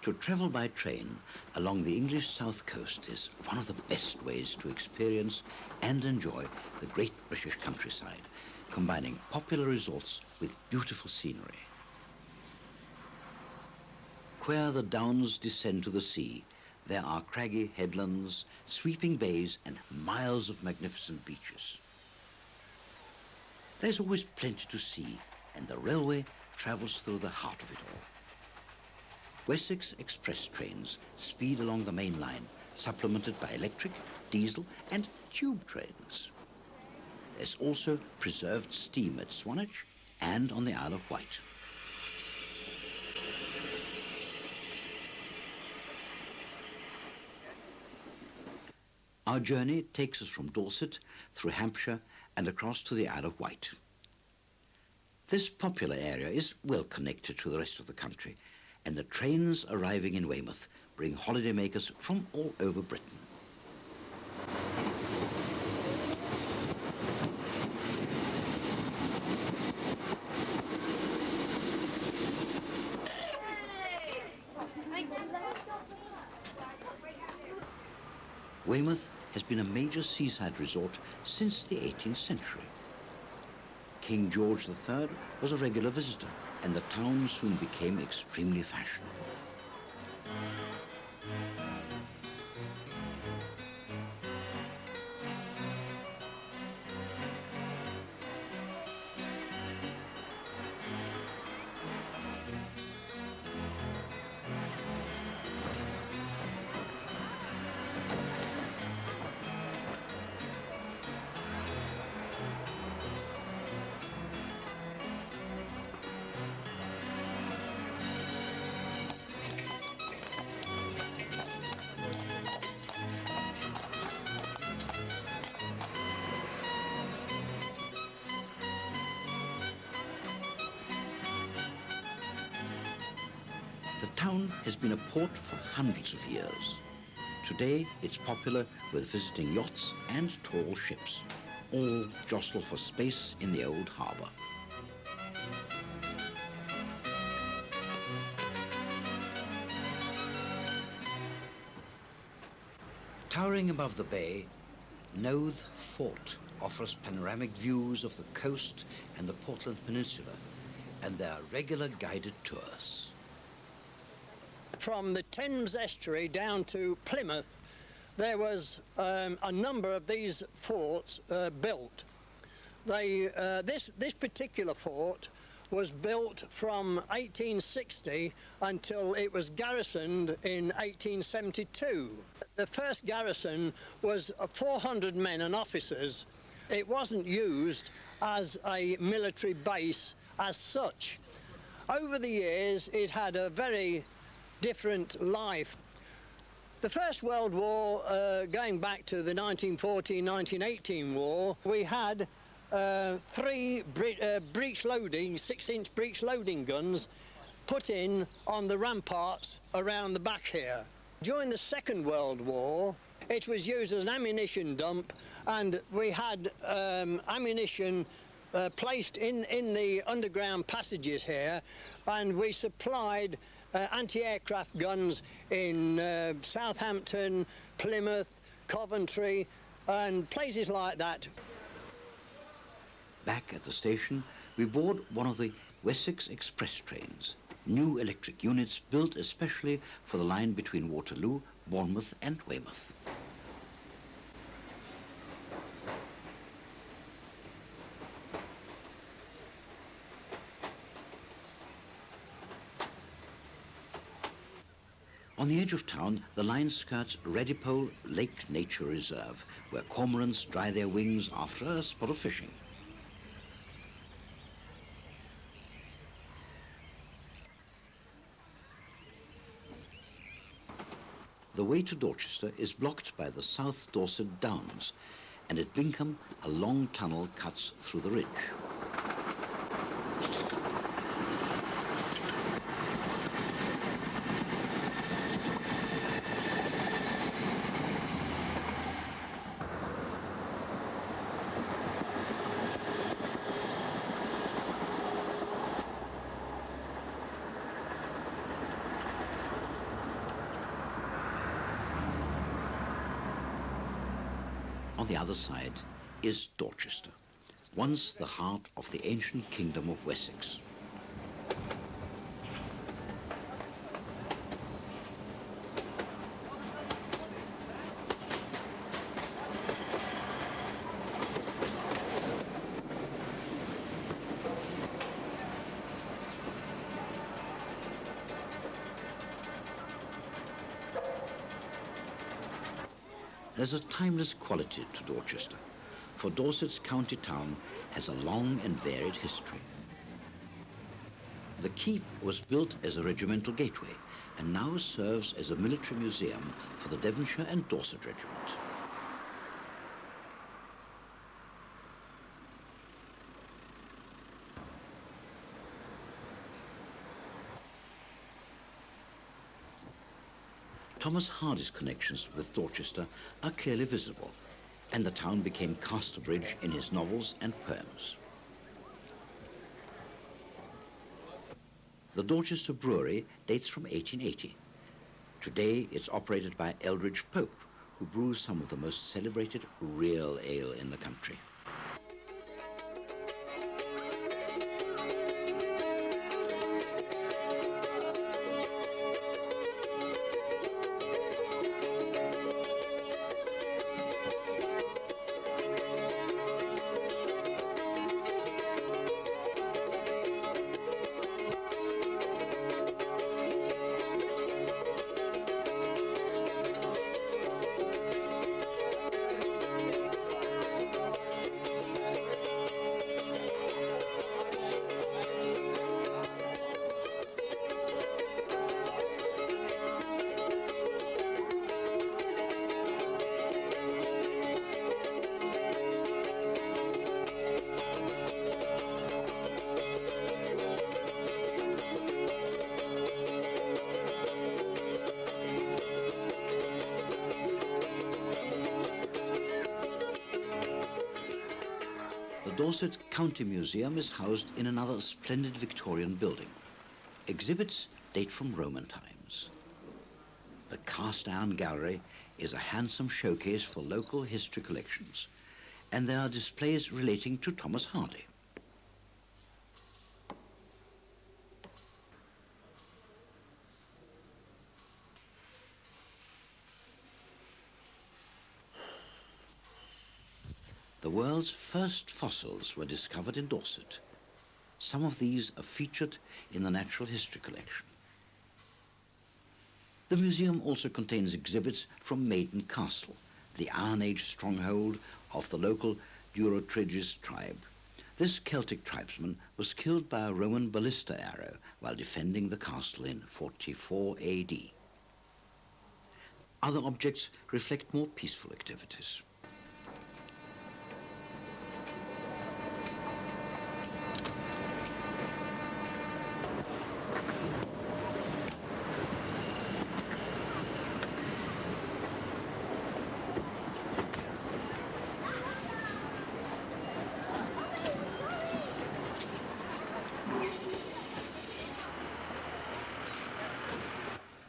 To travel by train along the English south coast is one of the best ways to experience and enjoy the great British countryside, combining popular resorts with beautiful scenery. Where the downs descend to the sea, there are craggy headlands, sweeping bays, and miles of magnificent beaches. There's always plenty to see, and the railway travels through the heart of it all. Wessex express trains speed along the main line, supplemented by electric, diesel, and tube trains. There's also preserved steam at Swanage and on the Isle of Wight. Our journey takes us from Dorset through Hampshire and across to the Isle of Wight. This popular area is well connected to the rest of the country, and the trains arriving in Weymouth bring holidaymakers from all over Britain. Weymouth has been a major seaside resort since the 18th century. King George III was a regular visitor, and the town soon became extremely fashionable. The town has been a port for hundreds of years. Today, it's popular with visiting yachts and tall ships, all jostle for space in the old harbour. Towering above the bay, Knowth Fort offers panoramic views of the coast and the Portland Peninsula, and there are regular guided tours. From the Thames estuary down to Plymouth, there was a number of these forts built. This particular fort was built from 1860 until it was garrisoned in 1872. The first garrison was 400 men and officers. It wasn't used as a military base as such. Over the years, it had a very different life. The First World War, going back to the 1914-1918 war, we had three breech loading, 6-inch breech loading guns put in on the ramparts around the back here. During the Second World War, it was used as an ammunition dump, and we had ammunition placed in the underground passages here, and we supplied anti-aircraft guns in Southampton, Plymouth, Coventry, and places like that. Back at the station, we board one of the Wessex Express trains, new electric units built especially for the line between Waterloo, Bournemouth and Weymouth. On the edge of town, the line skirts Redipole Lake Nature Reserve, where cormorants dry their wings after a spot of fishing. The way to Dorchester is blocked by the South Dorset Downs, and at Bingham, a long tunnel cuts through the ridge. On the other side is Dorchester, once the heart of the ancient kingdom of Wessex. There's a timeless quality to Dorchester, for Dorset's county town has a long and varied history. The keep was built as a regimental gateway and now serves as a military museum for the Devonshire and Dorset Regiment. Thomas Hardy's connections with Dorchester are clearly visible, and the town became Casterbridge in his novels and poems. The Dorchester Brewery dates from 1880. Today it's operated by Eldridge Pope, who brews some of the most celebrated real ale in the country. The Dorset County Museum is housed in another splendid Victorian building. Exhibits date from Roman times. The cast iron gallery is a handsome showcase for local history collections, and there are displays relating to Thomas Hardy. The world's first fossils were discovered in Dorset. Some of these are featured in the Natural History collection. The museum also contains exhibits from Maiden Castle, the Iron Age stronghold of the local Durotriges tribe. This Celtic tribesman was killed by a Roman ballista arrow while defending the castle in 44 AD. Other objects reflect more peaceful activities.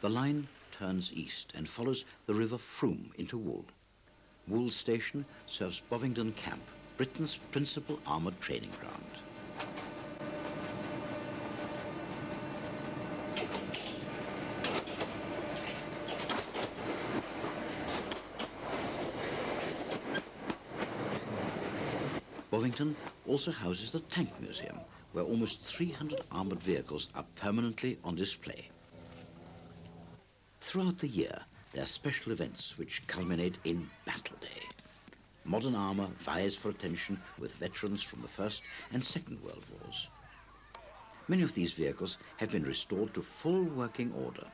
The line turns east and follows the River Frome into Wool. Wool Station serves Bovingdon Camp, Britain's principal armoured training ground. Bovington also houses the Tank Museum, where almost 300 armoured vehicles are permanently on display. Throughout the year, there are special events which culminate in Battle Day. Modern armour vies for attention with veterans from the First and Second World Wars. Many of these vehicles have been restored to full working order.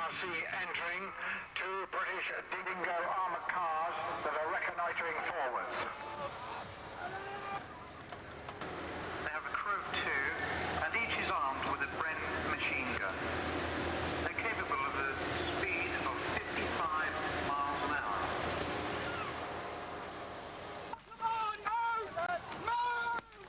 now see entering two British Dingo armoured cars that are reconnoitring forwards. They have a crew of two, and each is armed with a Bren machine gun. They're capable of a speed of 55 miles an hour. Come on, move! Move!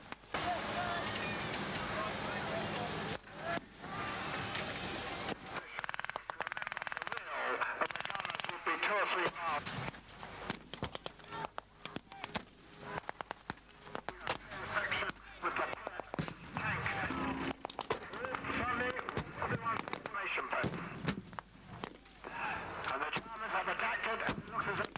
Two or three miles. With the tank. Sunday, everyone's information post. And the Germans have adapted and it looks as if...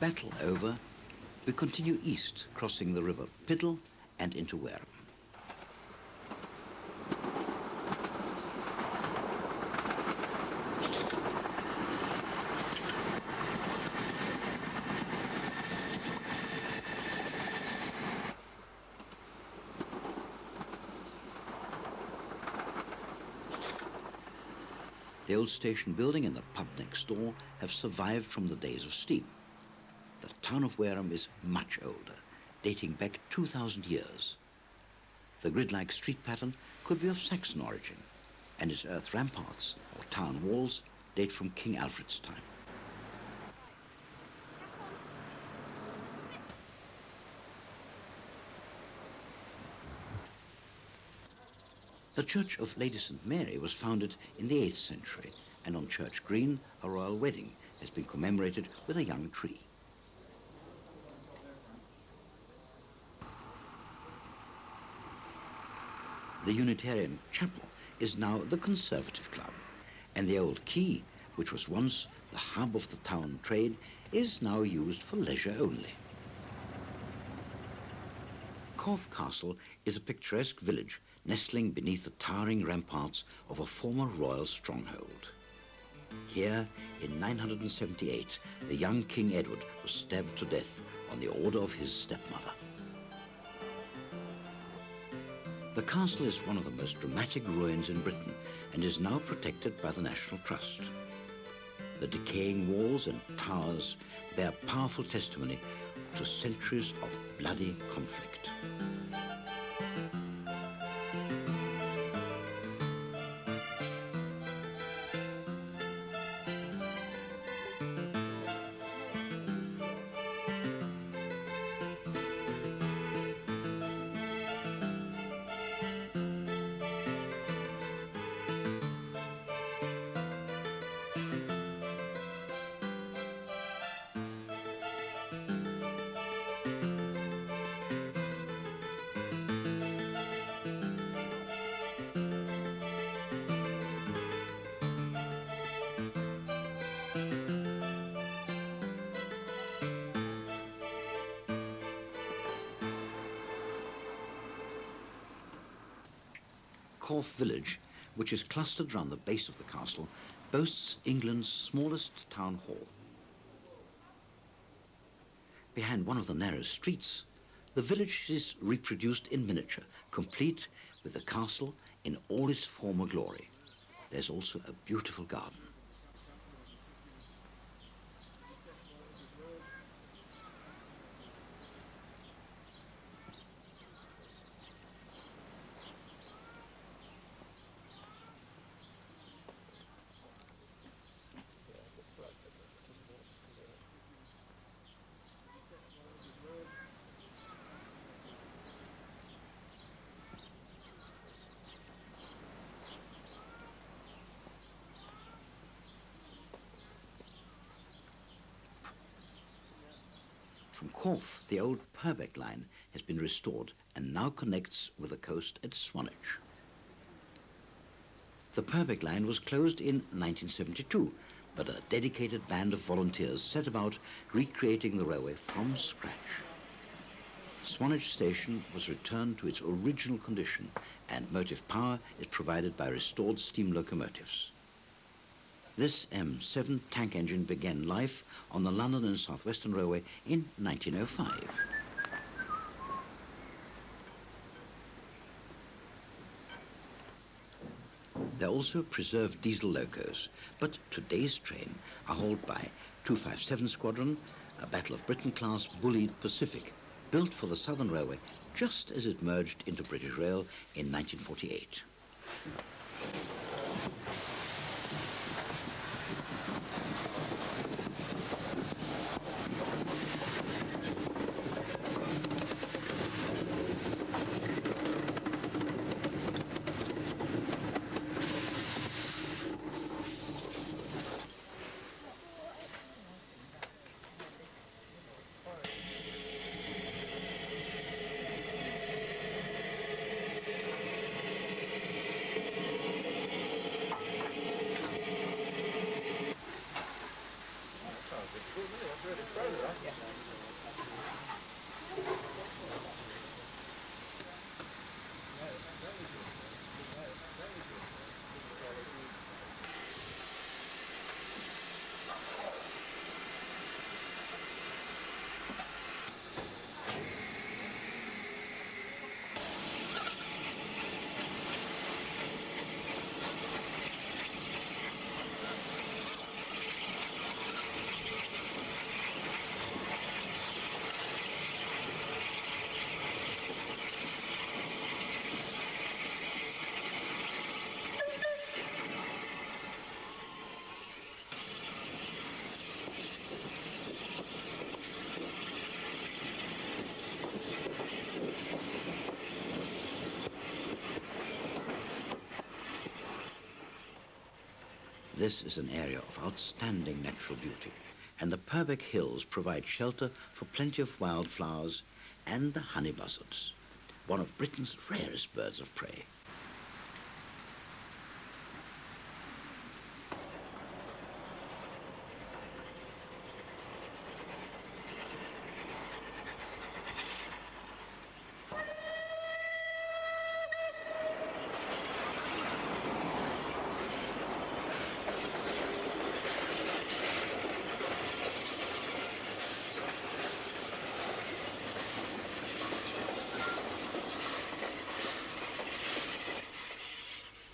Battle over, we continue east, crossing the river Piddle and into Wareham. The old station building and the pub next door have survived from the days of steam. The town of Wareham is much older, dating back 2,000 years. The grid-like street pattern could be of Saxon origin, and its earth ramparts, or town walls, date from King Alfred's time. The Church of Lady St. Mary was founded in the 8th century, and on Church Green, a royal wedding has been commemorated with a young tree. The Unitarian Chapel is now the Conservative Club, and the old quay, which was once the hub of the town trade, is now used for leisure only. Corfe Castle is a picturesque village nestling beneath the towering ramparts of a former royal stronghold. Here, in 978, the young King Edward was stabbed to death on the order of his stepmother. The castle is one of the most dramatic ruins in Britain and is now protected by the National Trust. The decaying walls and towers bear powerful testimony to centuries of bloody conflict. Corfe village, which is clustered round the base of the castle, boasts England's smallest town hall. Behind one of the narrowest streets, the village is reproduced in miniature, complete with the castle in all its former glory. There's also a beautiful garden. From Corfe, the old Purbeck line has been restored and now connects with the coast at Swanage. The Purbeck line was closed in 1972, but a dedicated band of volunteers set about recreating the railway from scratch. Swanage station was returned to its original condition, and motive power is provided by restored steam locomotives. This M7 tank engine began life on the London and South Western Railway in 1905. There are also preserved diesel locos, but today's train are hauled by 257 Squadron, a Battle of Britain class bullied Pacific, built for the Southern Railway just as it merged into British Rail in 1948. This is an area of outstanding natural beauty, and the Purbeck Hills provide shelter for plenty of wildflowers and the honey buzzards, one of Britain's rarest birds of prey.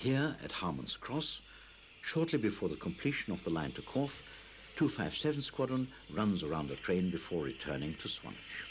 Here at Harmon's Cross, shortly before the completion of the line to Corfe, 257 Squadron runs around a train before returning to Swanage.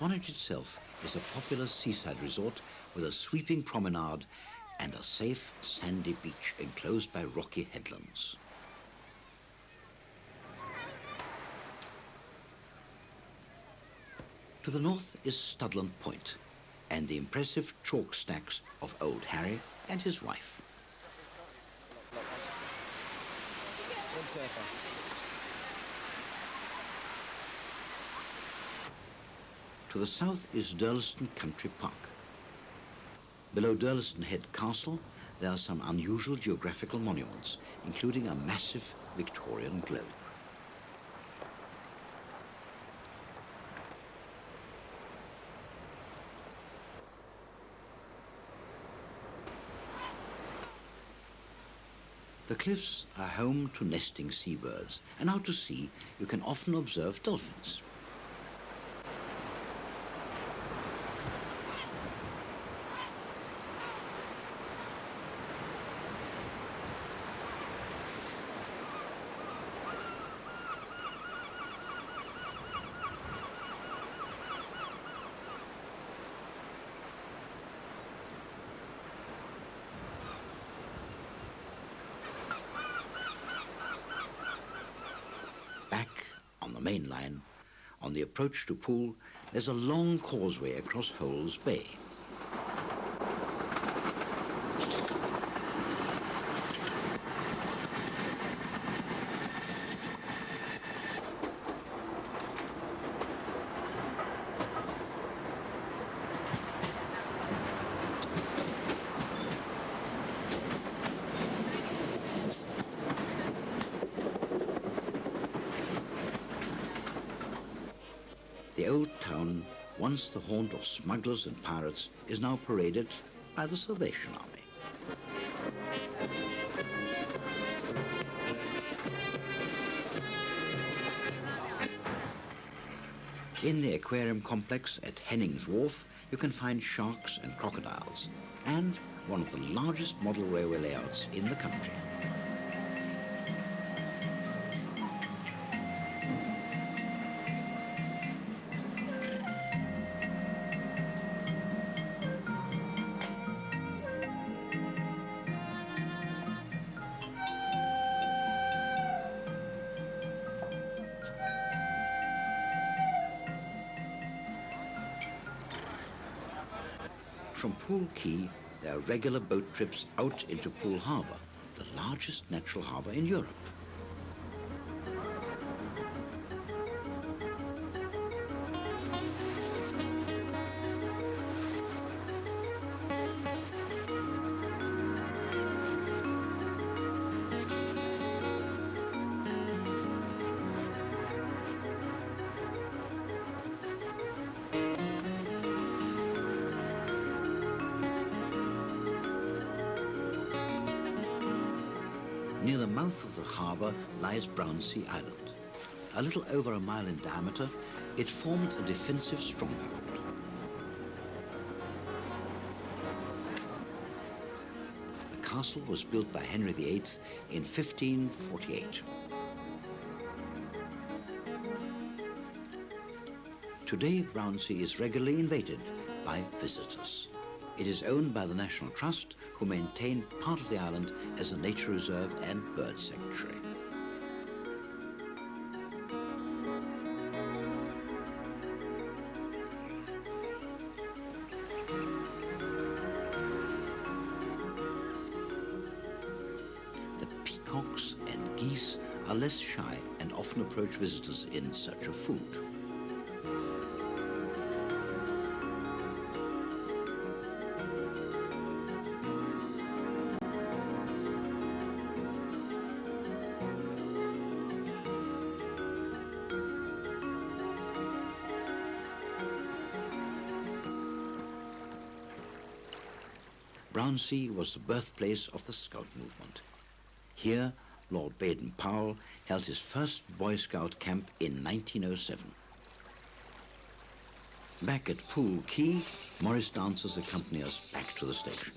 Swanage itself is a popular seaside resort with a sweeping promenade and a safe, sandy beach enclosed by rocky headlands. To the north is Studland Point and the impressive chalk stacks of Old Harry and his wife. To the south is Durleston Country Park. Below Durleston Head Castle, there are some unusual geographical monuments, including a massive Victorian globe. The cliffs are home to nesting seabirds, and out to sea you can often observe dolphins. Back on the main line, on the approach to Poole, there's a long causeway across Holes Bay. The old town, once the haunt of smugglers and pirates, is now paraded by the Salvation Army. In the aquarium complex at Henning's Wharf, you can find sharks and crocodiles, and one of the largest model railway layouts in the country. From Poole Quay, there are regular boat trips out into Poole Harbour, the largest natural harbour in Europe. Near the mouth of the harbour lies Brownsea Island. A little over a mile in diameter, it formed a defensive stronghold. The castle was built by Henry VIII in 1548. Today, Brownsea is regularly invaded by visitors. It is owned by the National Trust, who maintain part of the island as a nature reserve and bird sanctuary. The peacocks and geese are less shy and often approach visitors in search of food. Brownsea was the birthplace of the Scout movement. Here, Lord Baden-Powell held his first Boy Scout camp in 1907. Back at Poole Quay, Morris dancers accompany us back to the station.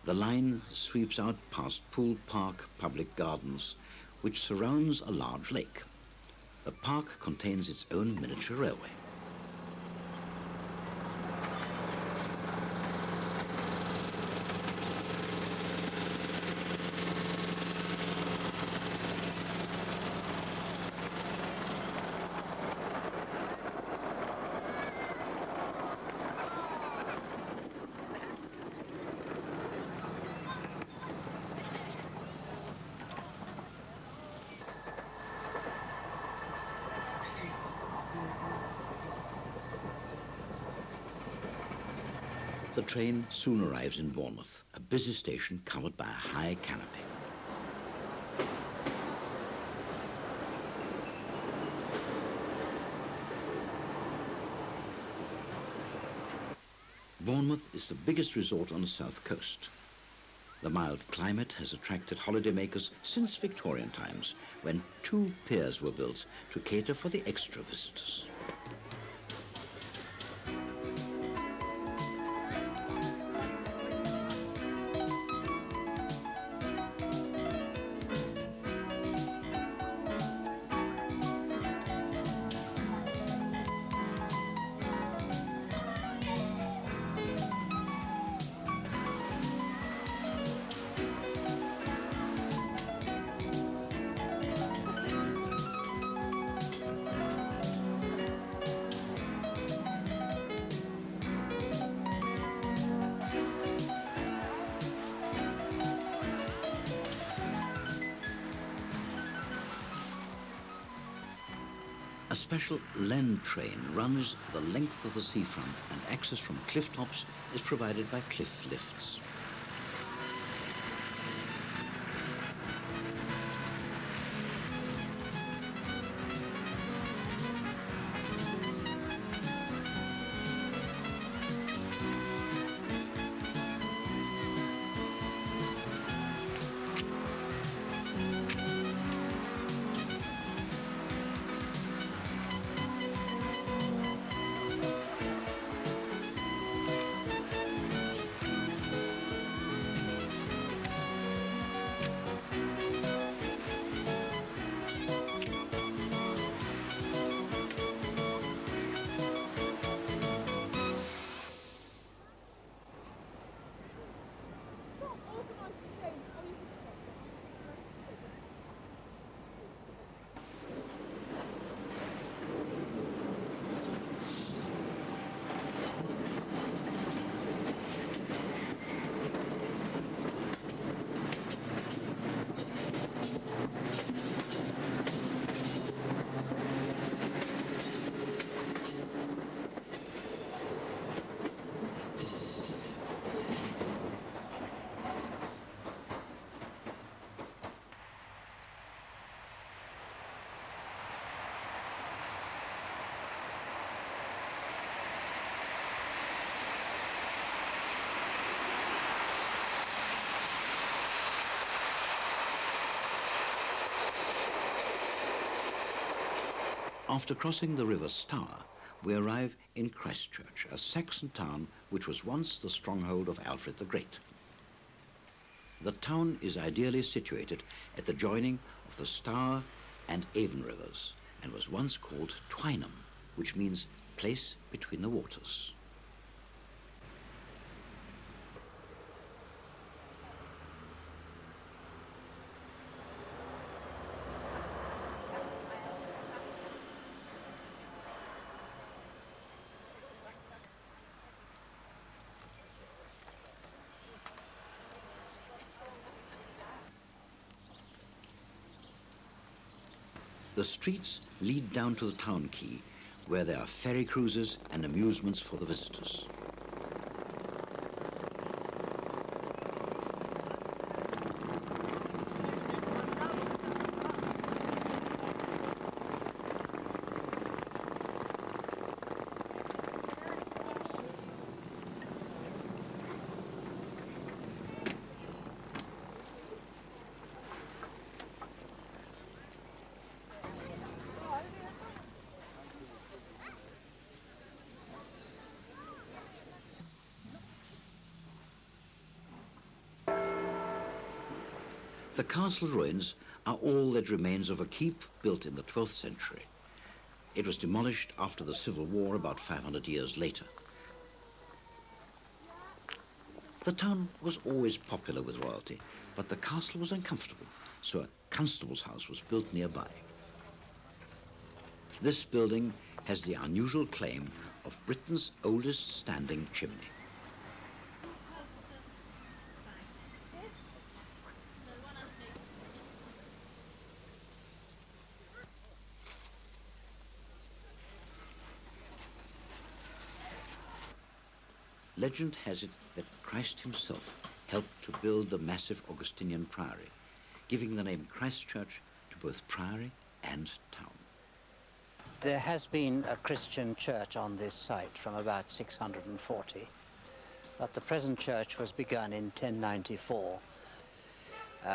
The line sweeps out past Poole Park Public Gardens, which surrounds a large lake. The park contains its own miniature railway. The train soon arrives in Bournemouth, a busy station covered by a high canopy. Bournemouth is the biggest resort on the south coast. The mild climate has attracted holidaymakers since Victorian times, when 2 piers were built to cater for the extra visitors. A special land train runs the length of the seafront, and access from cliff tops is provided by cliff lifts. After crossing the River Stour, we arrive in Christchurch, a Saxon town which was once the stronghold of Alfred the Great. The town is ideally situated at the joining of the Stour and Avon rivers, and was once called Twynham, which means place between the waters. The streets lead down to the town quay, where there are ferry cruises and amusements for the visitors. The castle ruins are all that remains of a keep built in the 12th century. It was demolished after the Civil War about 500 years later. The town was always popular with royalty, but the castle was uncomfortable, so a constable's house was built nearby. This building has the unusual claim of Britain's oldest standing chimney. Legend has it that Christ himself helped to build the massive Augustinian priory, giving the name Christchurch to both priory and town. There has been a Christian church on this site from about 640, but the present church was begun in 1094.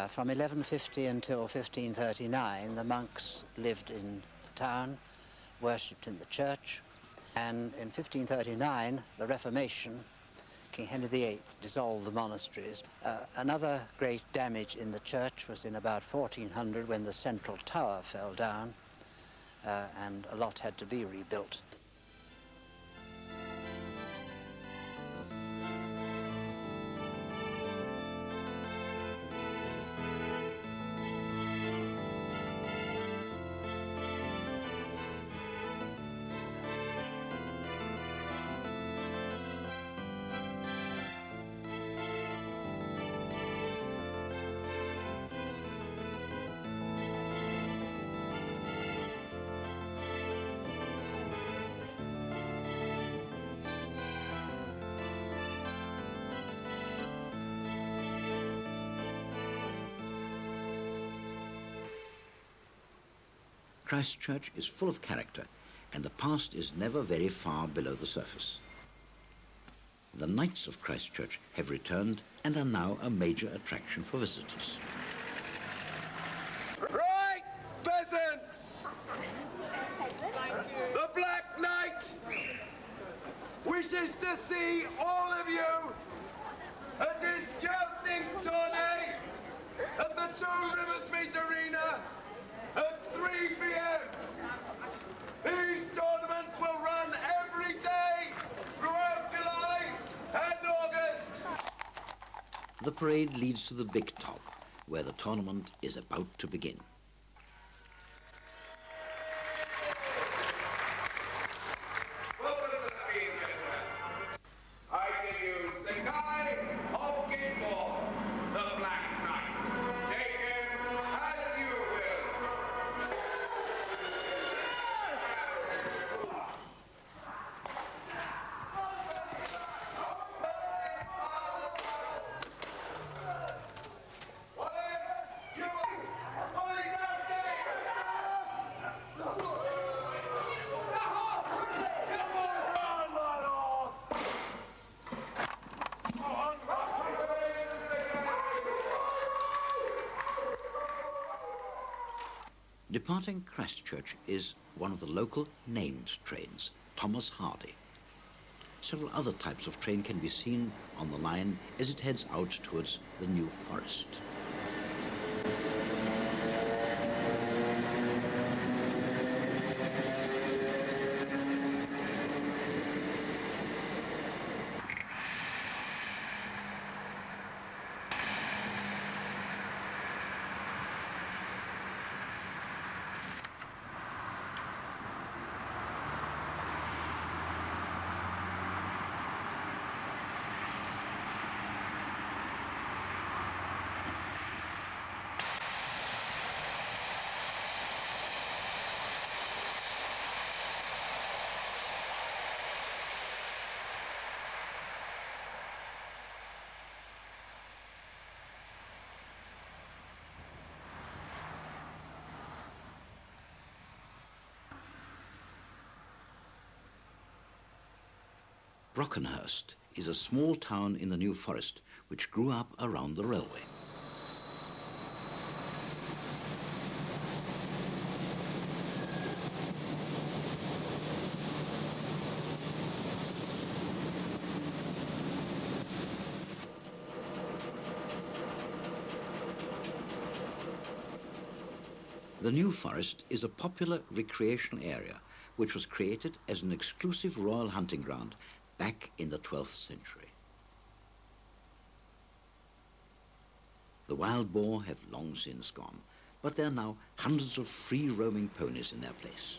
From 1150 until 1539, the monks lived in the town, worshipped in the church, and in 1539, the Reformation, King Henry VIII dissolved the monasteries. Another great damage in the church was in about 1400 when the central tower fell down, and a lot had to be rebuilt. Christchurch is full of character, and the past is never very far below the surface. The Knights of Christchurch have returned and are now a major attraction for visitors. Right, peasants! The Black Knight wishes to see all of you at his jousting tourney at the Two Rivers Meet Arena at 3 p.m. These tournaments will run every day throughout July and August. The parade leads to the big top, where the tournament is about to begin. Welcome to the meeting, gentlemen. I give you Sakai of Gilmore, the Black Knight. Take him as you will. Departing Christchurch is one of the local named trains, Thomas Hardy. Several other types of train can be seen on the line as it heads out towards the New Forest. Brockenhurst is a small town in the New Forest which grew up around the railway. The New Forest is a popular recreational area which was created as an exclusive royal hunting ground back in the 12th century. The wild boar have long since gone, but there are now hundreds of free-roaming ponies in their place.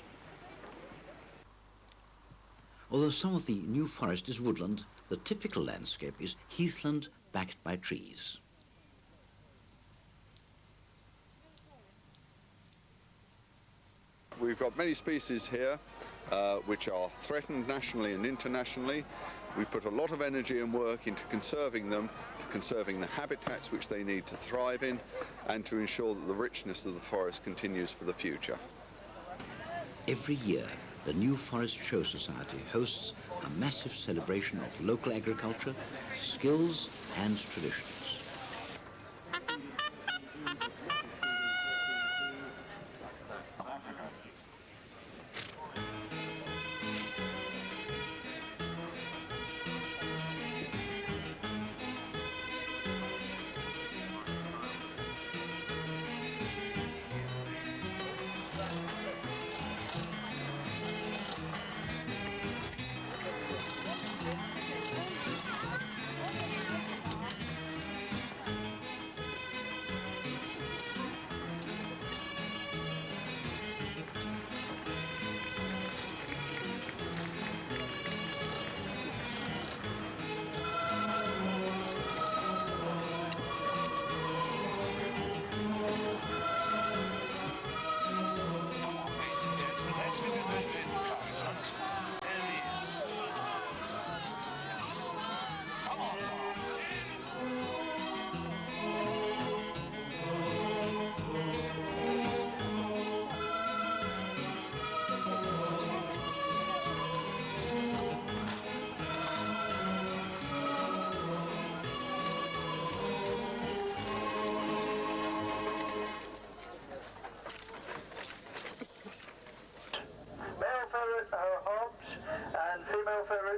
Although some of the New Forest is woodland, the typical landscape is heathland backed by trees. We've got many species here which are threatened nationally and internationally. We put a lot of energy and work into conserving them, to conserving the habitats which they need to thrive in, and to ensure that the richness of the forest continues for the future. Every year, the New Forest Show Society hosts a massive celebration of local agriculture, skills and traditions.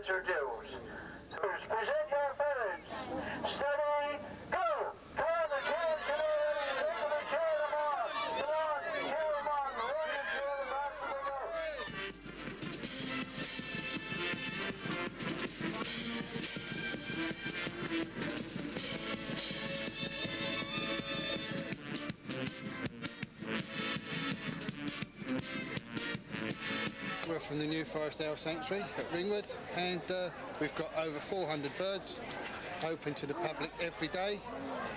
Are dues. Present your ferrets. Steady, go! Come on, the chance, come on, cheer them on. Come on, cheer them on. Run and cheer them on to the road. We're from the New Forest Owl Sanctuary at Ringwood, and we've got over 400 birds open to the public every day,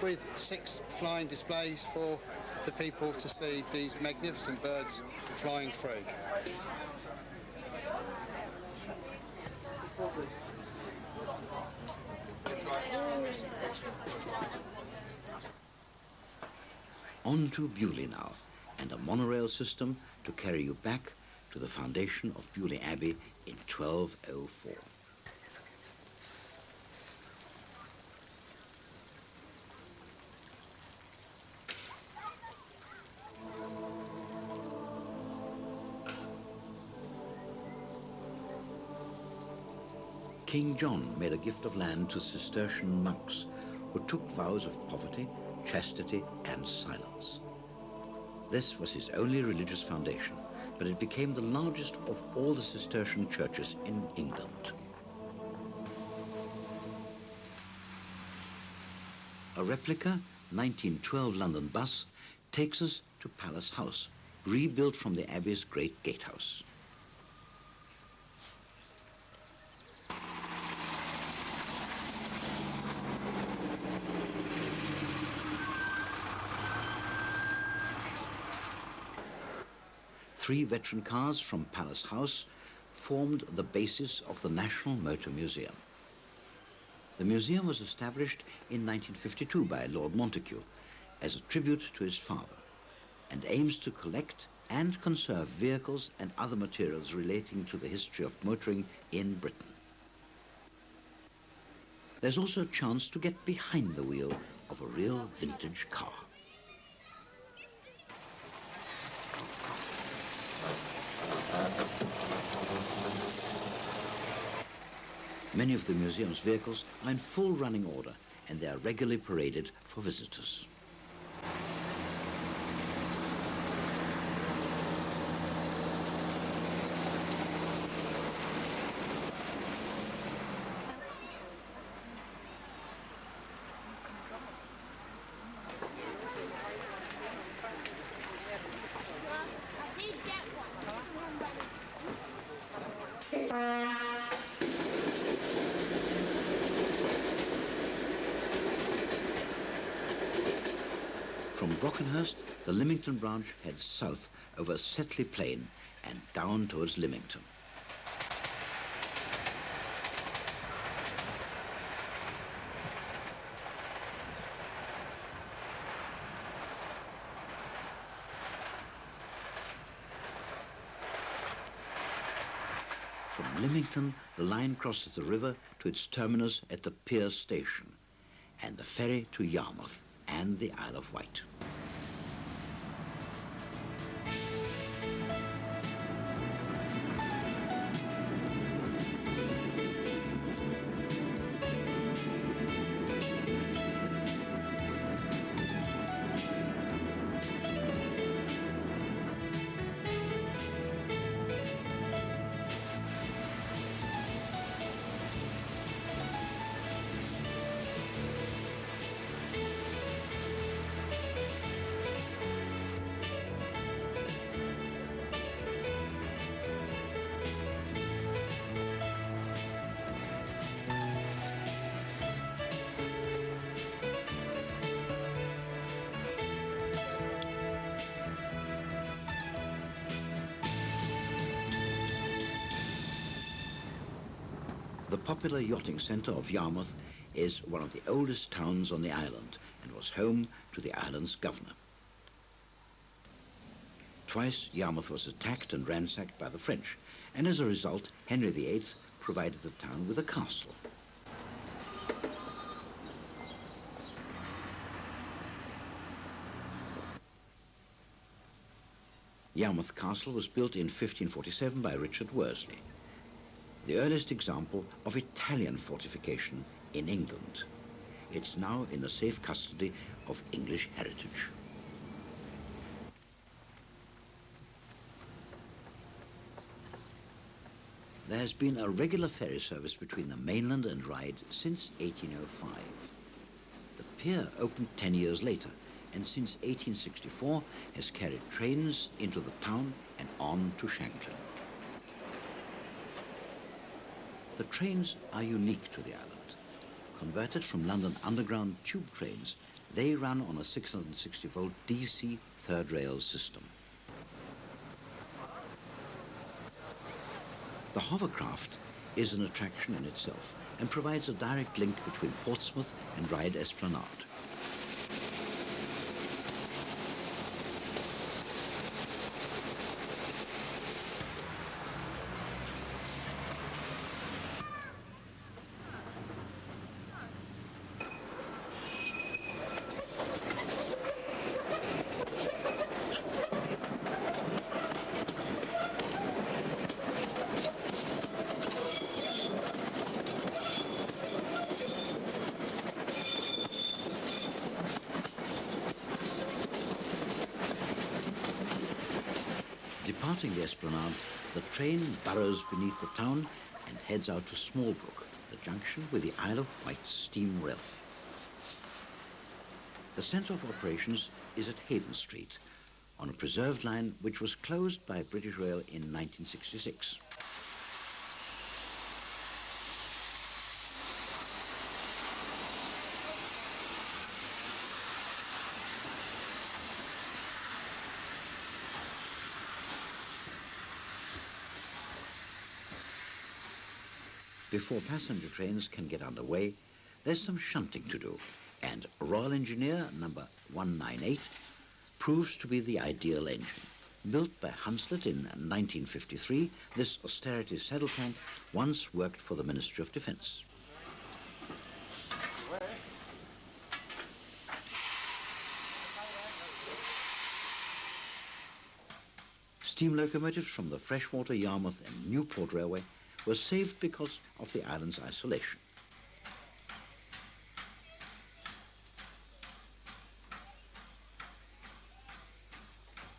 with 6 flying displays for the people to see these magnificent birds flying free. On to Beaulieu now, and a monorail system to carry you back to the foundation of Beaulieu Abbey in 1204. King John made a gift of land to Cistercian monks who took vows of poverty, chastity and silence. This was his only religious foundation, but it became the largest of all the Cistercian churches in England. A replica 1912 London bus takes us to Palace House, rebuilt from the Abbey's great gatehouse. Three veteran cars from Palace House formed the basis of the National Motor Museum. The museum was established in 1952 by Lord Montagu as a tribute to his father and aims to collect and conserve vehicles and other materials relating to the history of motoring in Britain. There's also a chance to get behind the wheel of a real vintage car. Many of the museum's vehicles are in full running order, and they are regularly paraded for visitors. From Brockenhurst, the Lymington branch heads south over Setley Plain and down towards Lymington. From Lymington, the line crosses the river to its terminus at the pier station, and the ferry to Yarmouth and the Isle of Wight. The popular yachting centre of Yarmouth is one of the oldest towns on the island and was home to the island's governor. Twice Yarmouth was attacked and ransacked by the French, and as a result Henry VIII provided the town with a castle. Yarmouth Castle was built in 1547 by Richard Worsley, the earliest example of Italian fortification in England. It's now in the safe custody of English heritage. There has been a regular ferry service between the mainland and Ryde since 1805. The pier opened 10 years later, and since 1864 has carried trains into the town and on to Shanklin. The trains are unique to the island. Converted from London Underground tube trains, they run on a 660-volt DC third rail system. The hovercraft is an attraction in itself and provides a direct link between Portsmouth and Ryde Esplanade. Departing the Esplanade, the train burrows beneath the town and heads out to Smallbrook, the junction with the Isle of Wight steam rail. The centre of operations is at Hayden Street, on a preserved line which was closed by British Rail in 1966. Before passenger trains can get underway, there's some shunting to do, and Royal Engineer number 198 proves to be the ideal engine. Built by Hunslet in 1953, this austerity saddle tank once worked for the Ministry of Defence. Steam locomotives from the Freshwater, Yarmouth and Newport Railway were saved because of the island's isolation.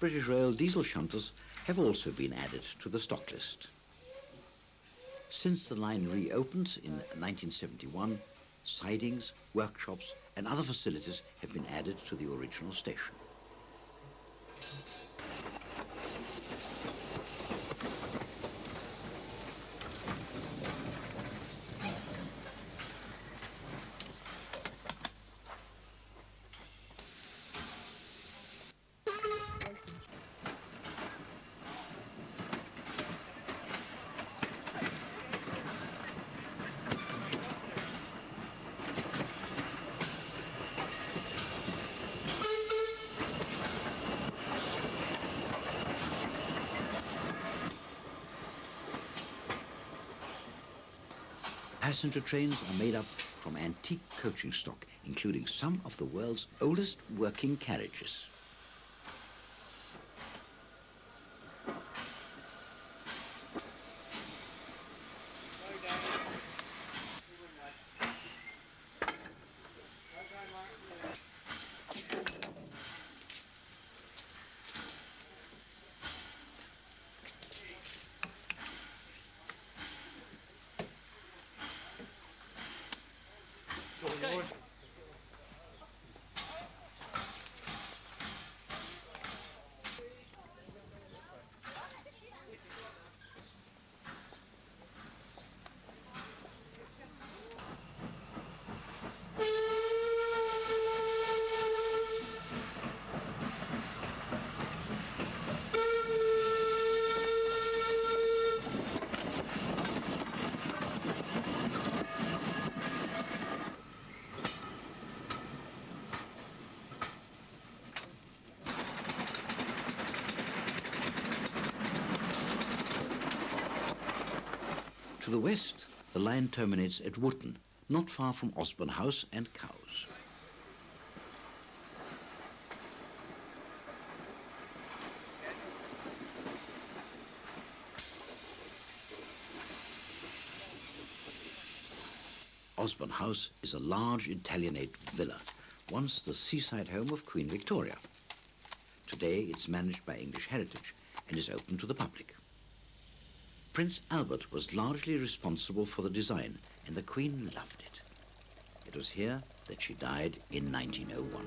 British Rail diesel shunters have also been added to the stock list. Since the line reopened in 1971, sidings, workshops and other facilities have been added to the original station. Passenger trains are made up from antique coaching stock, including some of the world's oldest working carriages. To the west, the line terminates at Wootton, not far from Osborne House and Cowes. Osborne House is a large Italianate villa, once the seaside home of Queen Victoria. Today it's managed by English Heritage and is open to the public. Prince Albert was largely responsible for the design, and the Queen loved it. It was here that she died in 1901.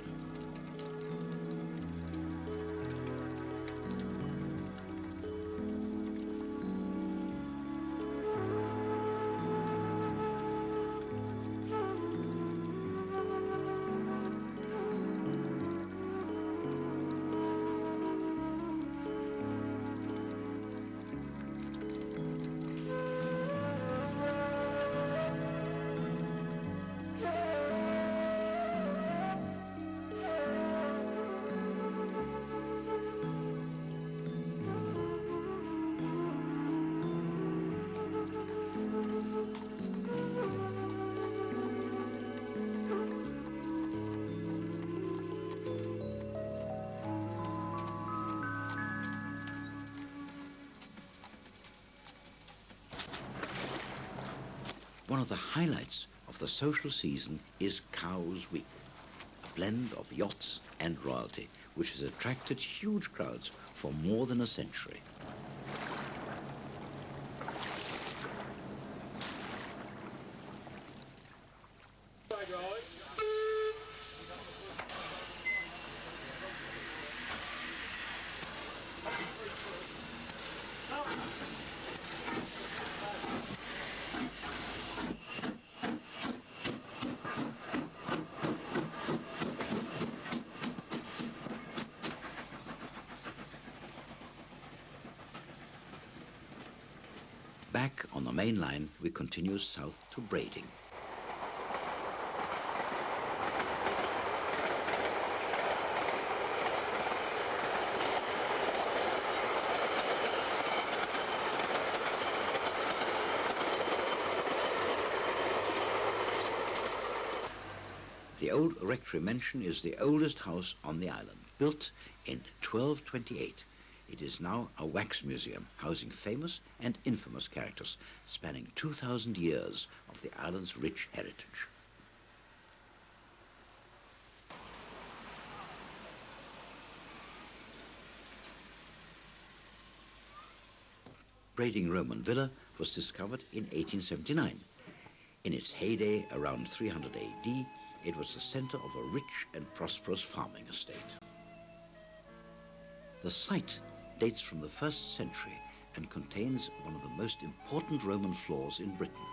One of the highlights of the social season is Cowes Week, a blend of yachts and royalty, which has attracted huge crowds for more than a century. Back on the main line, we continue south to Brading. The old rectory mansion is the oldest house on the island, built in 1228. It is now a wax museum housing famous and infamous characters spanning 2,000 years of the island's rich heritage. Brading Roman Villa was discovered in 1879. In its heyday around 300 AD, it was the center of a rich and prosperous farming estate. The site dates from the 1st century and contains one of the most important Roman floors in Britain.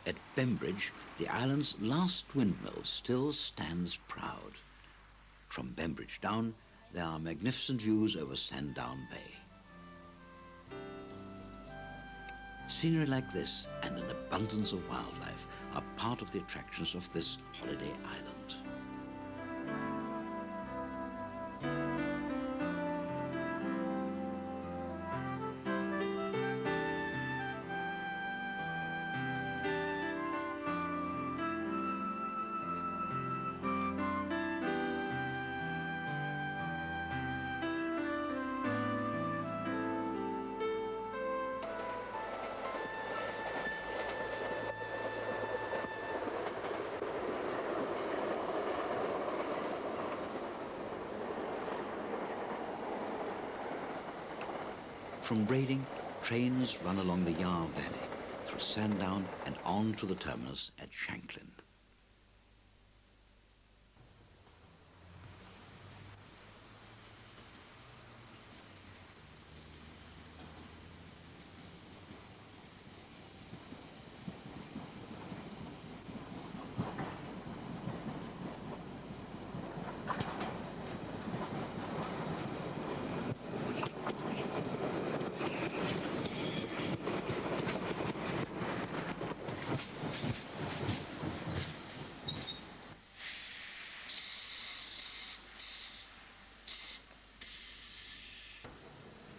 At Bembridge, the island's last windmill still stands proud. From Bembridge down, there are magnificent views over Sandown Bay. Scenery like this and an abundance of wildlife are part of the attractions of this holiday island. From Brading, trains run along the Yar Valley, through Sandown and on to the terminus at Shanklin.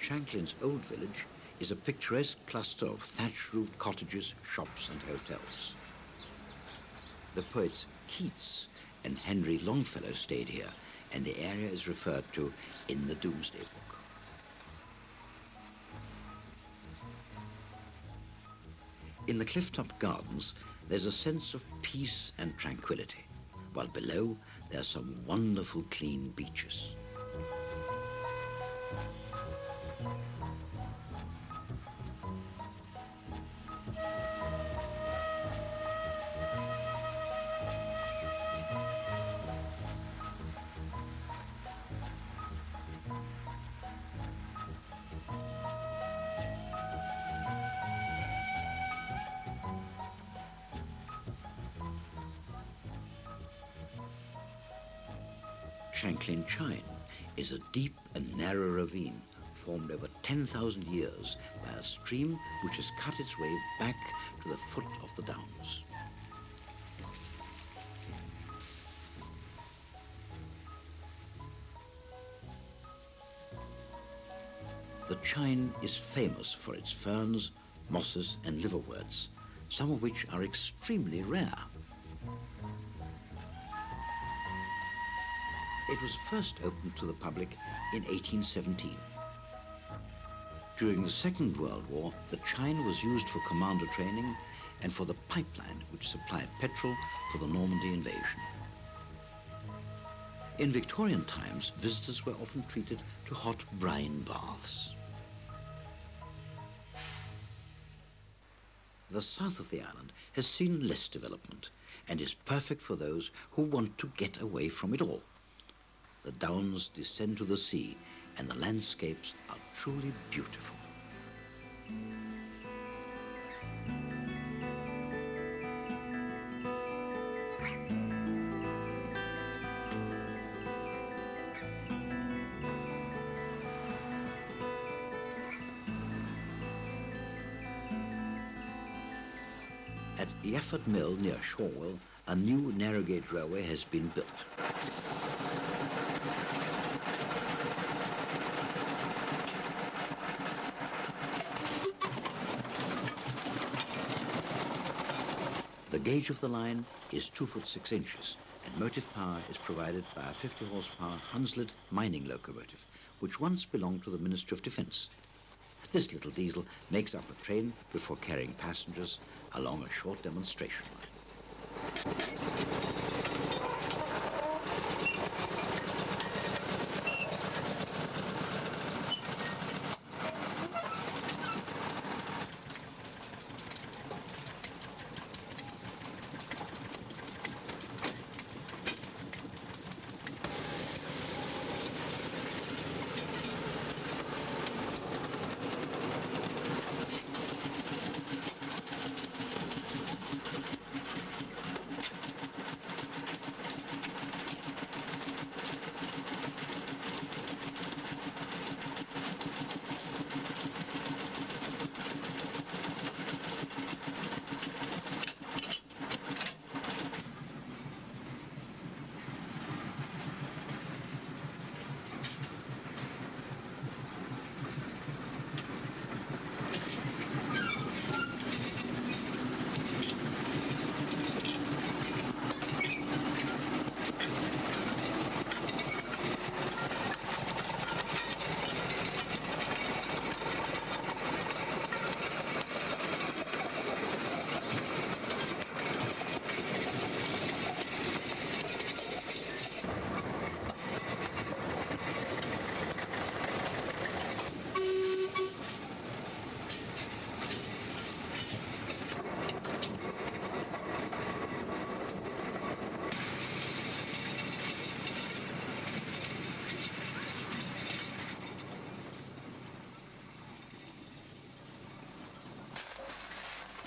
Shanklin's old village is a picturesque cluster of thatch-roofed cottages, shops and hotels. The poets Keats and Henry Longfellow stayed here, and the area is referred to in the Domesday Book. In the Clifftop Gardens, there's a sense of peace and tranquility, while below there are some wonderful clean beaches. Shanklin Chine is a deep and narrow ravine formed over 10,000 years by a stream which has cut its way back to the foot of the Downs. The Chine is famous for its ferns, mosses and liverworts, some of which are extremely rare. It was first opened to the public in 1817. During the Second World War, the Chine was used for commander training and for the pipeline which supplied petrol for the Normandy invasion. In Victorian times, visitors were often treated to hot brine baths. The south of the island has seen less development and is perfect for those who want to get away from it all. The Downs descend to the sea, and the landscapes are truly beautiful. At Yafford Mill near Shorewell, a new narrow gauge railway has been built. The gauge of the line is 2 foot 6 inches, and motive power is provided by a 50 horsepower Hunslet mining locomotive, which once belonged to the Ministry of Defence. This little diesel makes up a train before carrying passengers along a short demonstration line.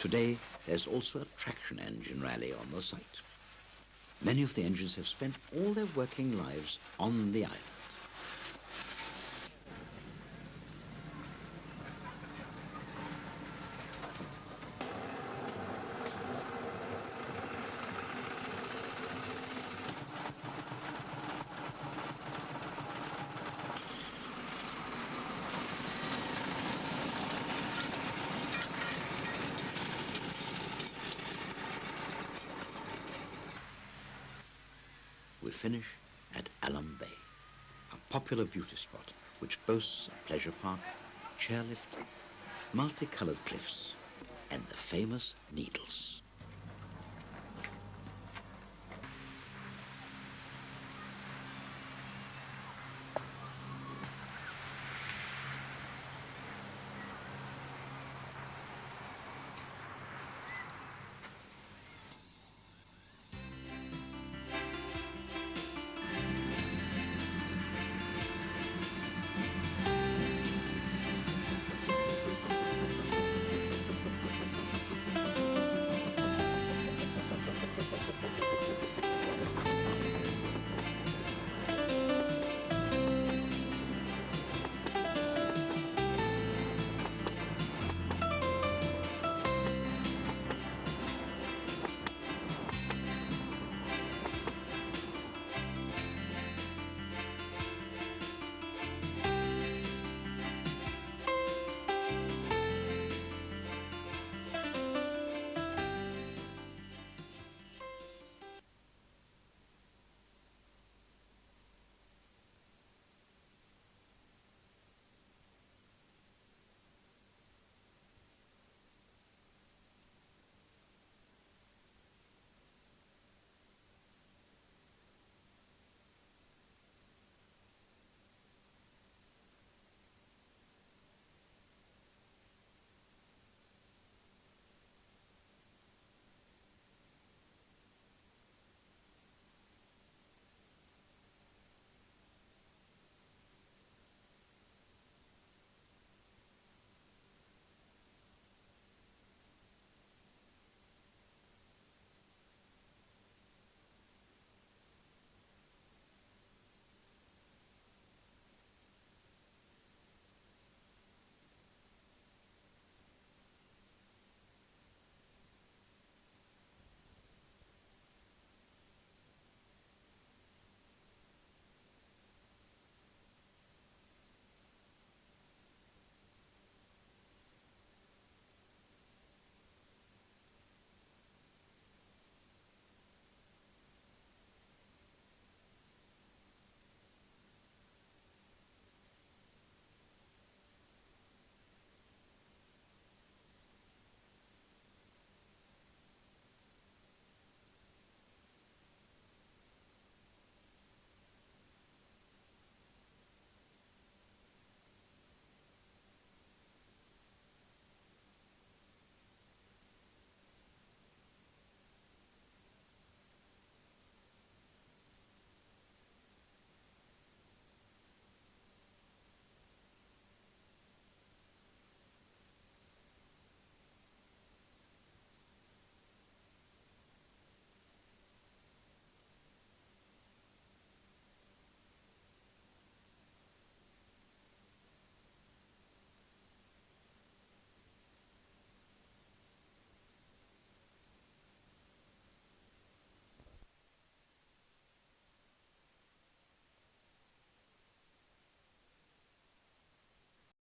Today, there's also a traction engine rally on the site. Many of the engines have spent all their working lives on the island. We finish at Alum Bay, a popular beauty spot which boasts a pleasure park, chairlift, multicolored cliffs, and the famous Needles.